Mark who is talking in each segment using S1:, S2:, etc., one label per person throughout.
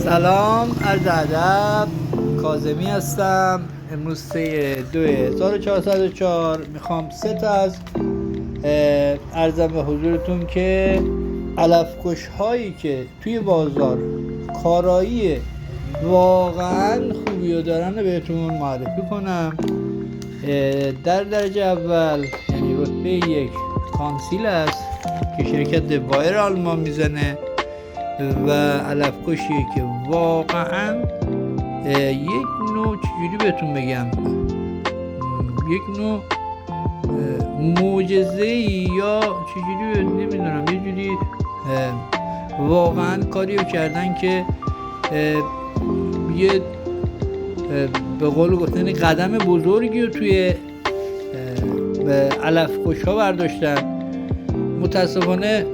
S1: سلام، عرض ادب. کاظمی هستم. امروز 3/2/1404 میخوام 3 تا از ارزم به حضورتون که علفکش هایی که توی بازار کارایی واقعا خوبی رو دارن رو بهتون معرفی کنم. در درجه اول یعنی رتبه 1 کانسیل است که شرکت وایر آلمان میزنه و علفکشیه که واقعا یک نوع چجوری بهتون بگم، یک نوع معجزه‌ای یا چجوری نمیدونم، یه جوری واقعا کاریو کردن که یه به قول گفتن قدم بزرگی رو توی علفکش ها برداشتن. متاسفانه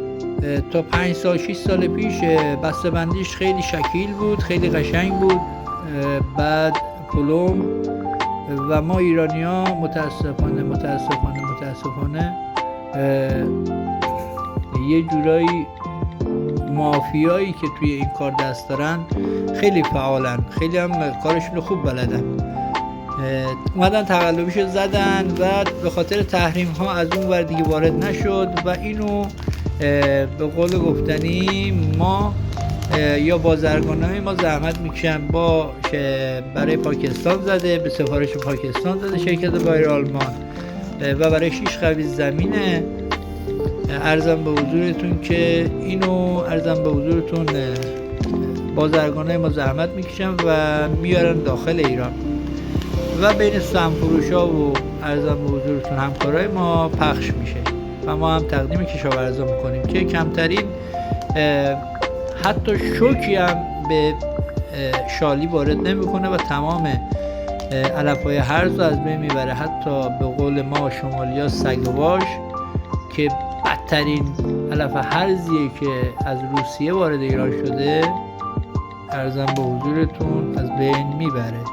S1: تا 5 سال 6 سال پیش بسته‌بندیش خیلی شکیل بود، خیلی قشنگ بود، بعد پلم و ما ایرانی ها متاسفانه یه جورایی مافیایی که توی این کار دست دارن خیلی فعالن، خیلی هم کارشون رو خوب بلدن. اومدن تقلبیشو زدن و به خاطر تحریم ها از اون ور دیگه وارد نشد و اینو به قول گفتنی ما یا بازرگانای ما زحمت میکشن برای پاکستان زده، به سفارش پاکستان زده شرکت وایر آلمان و برای 6 قوی زمینه. ارزم به حضورتون که بازرگانای ما زحمت میکشن و میارن داخل ایران و بین سمفروش ها و ارزم به حضورتون همکارای ما پخش میشه و ما هم تقدیم کشاورزا میکنیم که کمترین حتی شوکی هم به شالی وارد نمیکنه و تمام علفهای هرز رو از بین میبره. حتی به قول ما شمالیا سگواش که بدترین علف هرزیه که از روسیه وارد ایران شده، ارزم به حضورتون از بین میبره.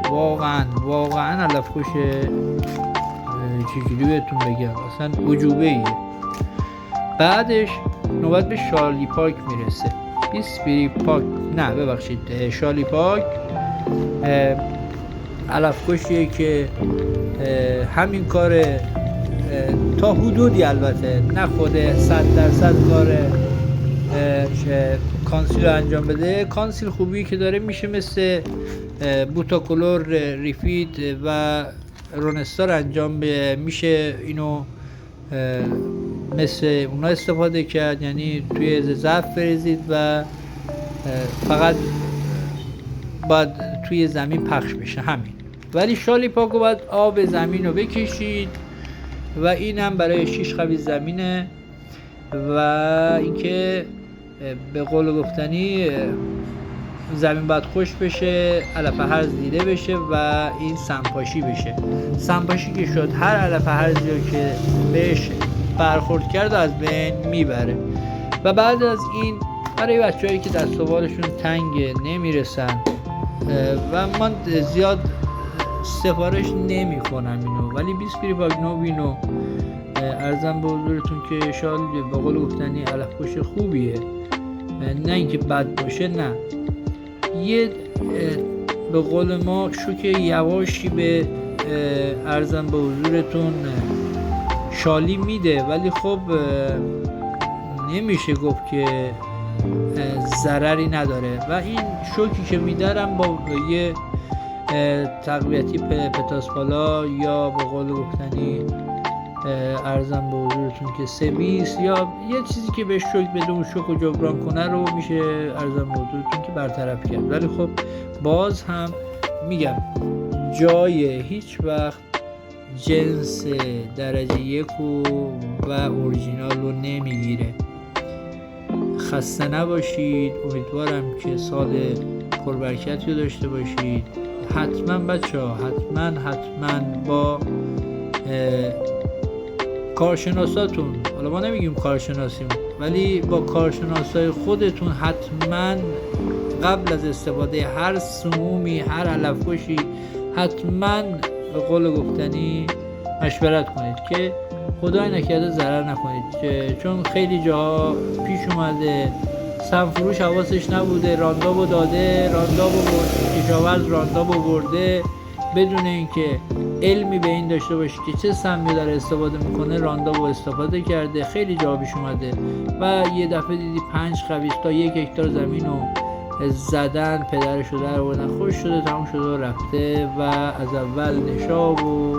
S1: واقعا علفکش چجوری بهتون بگم، اصلا عجوبه ایه. بعدش نوبت به شالی پاک میرسه. شالی پاک علفکشیه که همین کار تا حدودی، البته نه خود 100% کار کانسیل رو انجام بده. کانسیل خوبی که داره میشه مثل بوتاکولور، ریفید و رونستار انجام میشه اینو مثل اونا استفاده کرد، یعنی توی ظرف بریزید و فقط باید توی زمین پخش بشه، همین. ولی شالی پاکو باید آب زمین رو بکشید و اینم برای 6 قوی زمینه و اینکه به قول گفتنی زمین باید خوش بشه، علف هرز دیده بشه و این سمپاشی بشه. سمپاشی که شد هر علف هرزی رو که بهش برخورد کرد از بین میبره. و بعد از این برای بچه‌هایی که دست و بالشون تنگ نمیرسن و من زیاد سفارش نمی کنم اینو، ولی 20 پریپاک نوینو ارزم به حضورتون که شال به قول گفتنی علفکش خوبیه، نه اینکه بد باشه، نه، یه به قول ما شوک یواشی به ارزم به حضورتون شالی میده، ولی خب نمیشه گفت که ضرری نداره. و این شوکی که میدارم با یه تقویتی پتاسپالا یا به قول گفتنی ارزم به حضورتون که سبیس یا یه چیزی که به شوک بده اون شوک رو جبران کنه رو میشه ارزم به حضورتون که برطرف کرد. ولی خب باز هم میگم جای هیچ وقت جنس درجه 1 و اورجینال رو نمیگیره. خسته نباشید، امیدوارم که سال پربرکتی رو داشته باشید. حتما بچه‌ها، حتما با کارشناساتون، حالا ما نمیگیم کارشناسیم، ولی با کارشناسای خودتون حتما قبل از استفاده هر سمومی، هر علفکشی، حتما به قول گفتنی مشورت کنید که خدای نکرده ضرر نکنید، چون خیلی جاها پیش اومده سمفروش حواسش نبوده، راندابو داده، راندابو کشاورز راندابو برده بدون اینکه علمی به این داشته باشه که چه سمی داره استفاده میکنه، راندابو استفاده کرده، خیلی جا پیش اومده و یه دفعه دیدی 5 خبیث تا 1 هکتار زمین رو زدن، پدرش رو در آوردن، خوش شده، تموم شده و رفته و از اول نشاب و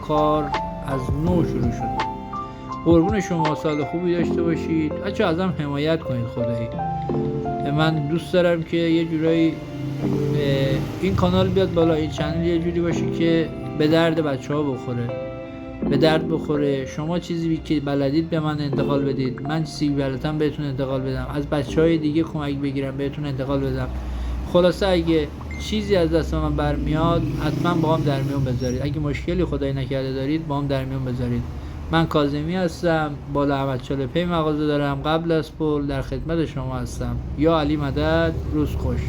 S1: کار از نو شروع شده. قربون شما، سال خوبی داشته باشید. بچه ازم حمایت کنید خدایی. من دوست دارم که یه جورایی این کانال بیاد بالا، این چنل یه جوری باشه که به درد بچه ها بخوره، به درد بخوره. شما چیزی که بلدید به من انتقال بدید، من چیزی بلدم بهتون انتقال بدم، از بچه های دیگه کمک بگیرم بهتون انتقال بدم. خلاصه اگه چیزی از دست من برمیاد حتما با هم در میون بذارید. اگه مشکلی خدای نکرده دارید با هم در میون بذارید. من کاظمی هستم، بالا احمدشاه پی مغازه دارم، قبل از پل در خدمت شما هستم. یا علی مدد، روز خوش.